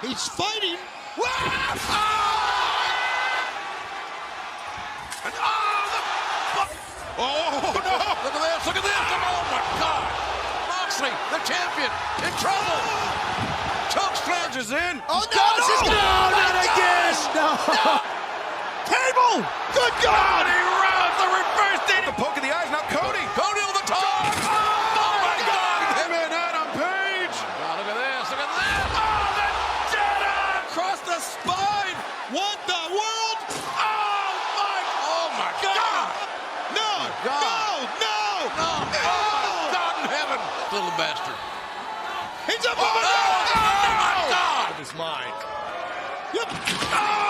He's fighting. Oh, no! Look at this! Look at this! Oh, my God! Moxley, the champion, in trouble! Choke slams is in. Oh, no! Not again! No! Table! Good God! He runs the reverse DDT. The poke of the eyes, now Cody. Cody on the top. Oh, my God! Him and Adam Page. Oh, look at this! Look at this! Oh, the Jedi! Across the spine! What the world? Oh, my God! No! God. No! No! Oh, God in heaven! Little bastard. He's up Oh, over oh, my God! his mind. Oh!